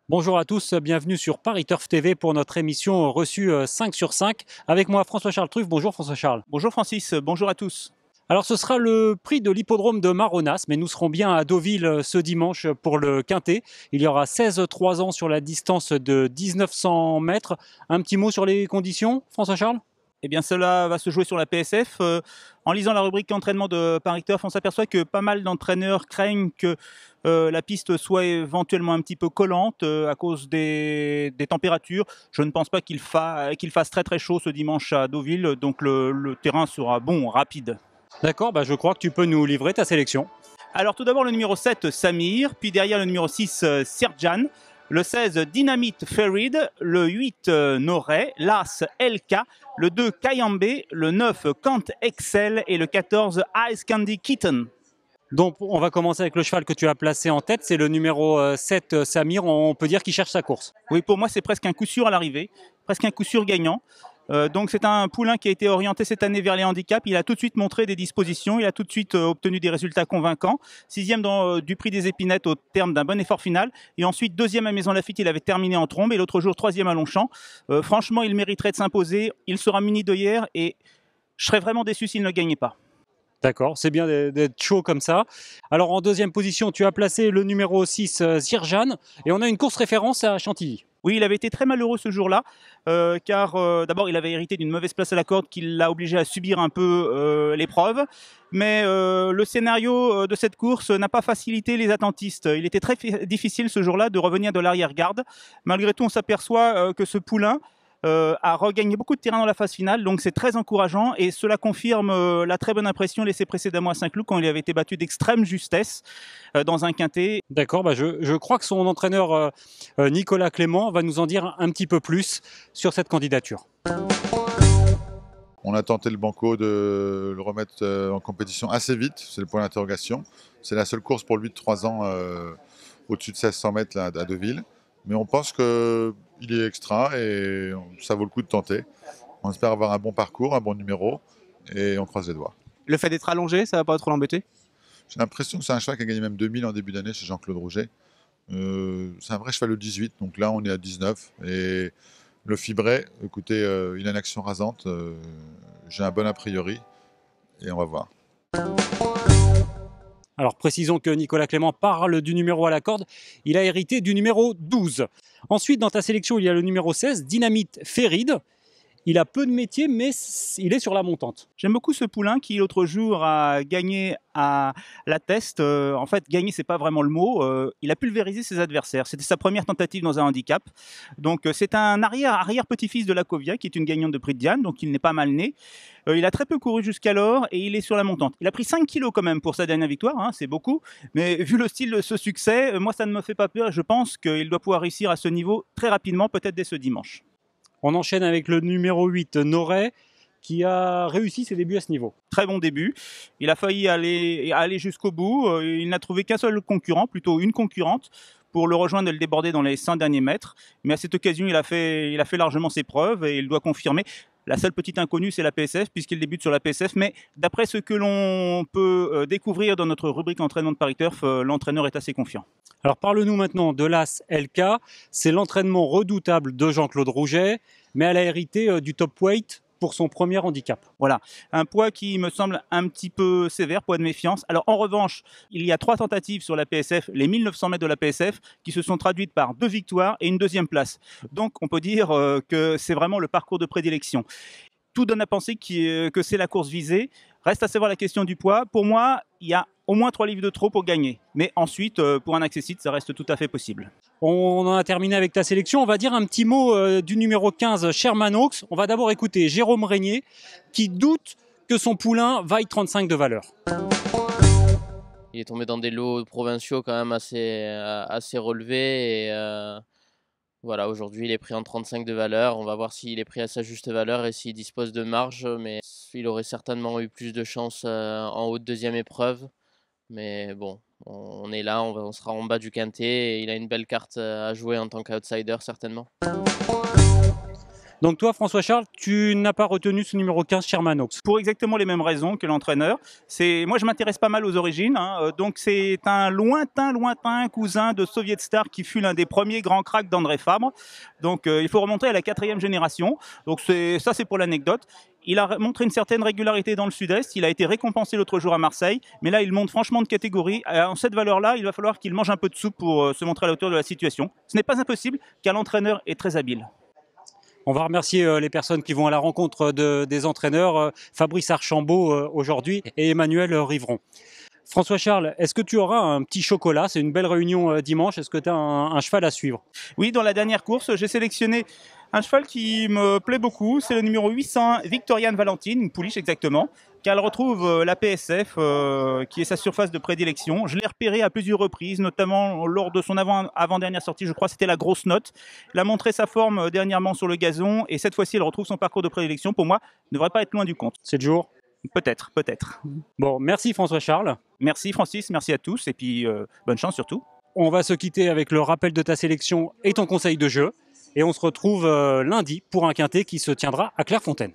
Bonjour à tous, bienvenue sur Paris Turf TV pour notre émission reçue 5 sur 5. Avec moi François-Charles Truff. Bonjour François-Charles. Bonjour Francis, bonjour à tous. Alors ce sera le prix de l'hippodrome de Maronas, mais nous serons bien à Deauville ce dimanche pour le Quintet. Il y aura 16-3 ans sur la distance de 1900 mètres. Un petit mot sur les conditions, François-Charles? Eh bien, cela va se jouer sur la PSF. En lisant la rubrique entraînement de Paris Turf, on s'aperçoit que pas mal d'entraîneurs craignent que la piste soit éventuellement un petit peu collante à cause des températures. Je ne pense pas qu'il fasse très très chaud ce dimanche à Deauville, donc le terrain sera bon, rapide. D'accord, je crois que tu peux nous livrer ta sélection. Alors tout d'abord le numéro 7, Samir, puis derrière le numéro 6, Sirjan, le 16, Dynamite Ferid, le 8, Noré, l'As LK, le 2, Kayambe, le 9, Kant Excel et le 14, Ice Candy Kitten. Donc on va commencer avec le cheval que tu as placé en tête, c'est le numéro 7 Samir, on peut dire qu'il cherche sa course. Oui, pour moi c'est presque un coup sûr à l'arrivée, presque un coup sûr gagnant. Donc c'est un poulain qui a été orienté cette année vers les handicaps. Il a tout de suite montré des dispositions, il a tout de suite obtenu des résultats convaincants. Sixième du prix des Épinettes au terme d'un bon effort final. Et ensuite deuxième à Maison Lafitte, il avait terminé en trombe. Et l'autre jour troisième à Longchamp. Franchement, il mériterait de s'imposer. Il sera muni d'œillères et je serais vraiment déçu s'il ne gagnait pas. D'accord, c'est bien d'être chaud comme ça. Alors en deuxième position, tu as placé le numéro 6 Zirjan et on a une course référence à Chantilly. Oui, il avait été très malheureux ce jour-là, car d'abord, il avait hérité d'une mauvaise place à la corde qui l'a obligé à subir un peu l'épreuve. Mais le scénario de cette course n'a pas facilité les attentistes. Il était très difficile ce jour-là de revenir de l'arrière-garde. Malgré tout, on s'aperçoit que ce poulain a regagné beaucoup de terrain dans la phase finale, donc c'est très encourageant et cela confirme la très bonne impression laissée précédemment à Saint-Cloud quand il avait été battu d'extrême justesse dans un quintet. D'accord, je crois que son entraîneur Nicolas Clément va nous en dire un petit peu plus sur cette candidature. On a tenté le banco de le remettre en compétition assez vite, c'est le point d'interrogation. C'est la seule course pour lui de 3 ans au-dessus de 1600 mètres là, à Deauville. Mais on pense qu'il est extra et ça vaut le coup de tenter. On espère avoir un bon parcours, un bon numéro et on croise les doigts. Le fait d'être allongé, ça va pas trop l'embêter? J'ai l'impression que c'est un cheval qui a gagné même 2000 en début d'année chez Jean-Claude Rouget. C'est un vrai cheval de 18, donc là on est à 19. Et le Fibret, écoutez, il a une action rasante. J'ai un bon a priori et on va voir. Alors précisons que Nicolas Clément parle du numéro à la corde, il a hérité du numéro 12. Ensuite dans ta sélection il y a le numéro 16, Dynamite Ferid. Il a peu de métier, mais il est sur la montante. J'aime beaucoup ce poulain qui, l'autre jour, a gagné à la Teste. En fait, gagner, c'est pas vraiment le mot. Il a pulvérisé ses adversaires. C'était sa première tentative dans un handicap. Donc, c'est un arrière-petit-fils de la Covia, qui est une gagnante de prix de Diane, donc il n'est pas mal né. Il a très peu couru jusqu'alors et il est sur la montante. Il a pris 5 kilos quand même pour sa dernière victoire, hein, c'est beaucoup. Mais vu le style de ce succès, moi, ça ne me fait pas peur. Je pense qu'il doit pouvoir réussir à ce niveau très rapidement, peut-être dès ce dimanche. On enchaîne avec le numéro 8, Noré, qui a réussi ses débuts à ce niveau. Très bon début. Il a failli aller jusqu'au bout. Il n'a trouvé qu'un seul concurrent, plutôt une concurrente, pour le rejoindre et le déborder dans les 100 derniers mètres. Mais à cette occasion, il a fait largement ses preuves et il doit confirmer. La seule petite inconnue, c'est la PSF, puisqu'il débute sur la PSF. Mais d'après ce que l'on peut découvrir dans notre rubrique entraînement de Paris Turf, l'entraîneur est assez confiant. Alors parle-nous maintenant de l'As LK. C'est l'entraînement redoutable de Jean-Claude Rouget, mais elle a hérité du top weight pour son premier handicap. Voilà, un poids qui me semble un petit peu sévère, poids de méfiance. Alors en revanche, il y a 3 tentatives sur la PSF, les 1900 mètres de la PSF, qui se sont traduites par 2 victoires et une 2e place. Donc on peut dire que c'est vraiment le parcours de prédilection. Tout donne à penser que c'est la course visée. Reste à savoir la question du poids. Pour moi, il y a au moins 3 livres de trop pour gagner. Mais ensuite, pour un accessite, ça reste tout à fait possible. On en a terminé avec ta sélection. On va dire un petit mot du numéro 15, Sherman Oaks. On va d'abord écouter Jérôme Régnier, qui doute que son poulain vaille 35 de valeur. Il est tombé dans des lots provinciaux quand même assez relevés. Et voilà, aujourd'hui il est pris en 35 de valeur. On va voir s'il est pris à sa juste valeur et s'il dispose de marge. Mais il aurait certainement eu plus de chance en haut de 2e épreuve. Mais bon, on est là, on sera en bas du quintet et il a une belle carte à jouer en tant qu'outsider certainement. Donc toi, François-Charles, tu n'as pas retenu ce numéro 15, Sherman Oaks. Pour exactement les mêmes raisons que l'entraîneur. Moi, je m'intéresse pas mal aux origines. Donc, c'est un lointain cousin de Soviet Star qui fut l'un des premiers grands cracks d'André Fabre. Donc, il faut remonter à la 4e génération. Donc, ça, c'est pour l'anecdote. Il a montré une certaine régularité dans le sud-est. Il a été récompensé l'autre jour à Marseille. Mais là, il monte franchement de catégorie. En cette valeur-là, il va falloir qu'il mange un peu de soupe pour se montrer à la hauteur de la situation. Ce n'est pas impossible, car l'entraîneur est très habile. On va remercier les personnes qui vont à la rencontre des entraîneurs, Fabrice Archambault aujourd'hui et Emmanuel Rivron. François-Charles, est-ce que tu auras un petit chocolat? C'est une belle réunion dimanche. Est-ce que tu as un cheval à suivre? Oui, dans la dernière course, j'ai sélectionné un cheval qui me plaît beaucoup. C'est le numéro 801, Victoriane Valentine, une pouliche exactement, qu'elle retrouve la PSF, qui est sa surface de prédilection. Je l'ai repéré à plusieurs reprises, notamment lors de son avant-dernière sortie, je crois, c'était la grosse note. Elle a montré sa forme dernièrement sur le gazon, et cette fois-ci, elle retrouve son parcours de prédilection. Pour moi, ne devrait pas être loin du compte. C'est le jour? Peut-être. Bon, merci François-Charles. Merci Francis, merci à tous, et puis bonne chance surtout. On va se quitter avec le rappel de ta sélection et ton conseil de jeu. Et on se retrouve lundi pour un quintet qui se tiendra à Clairefontaine.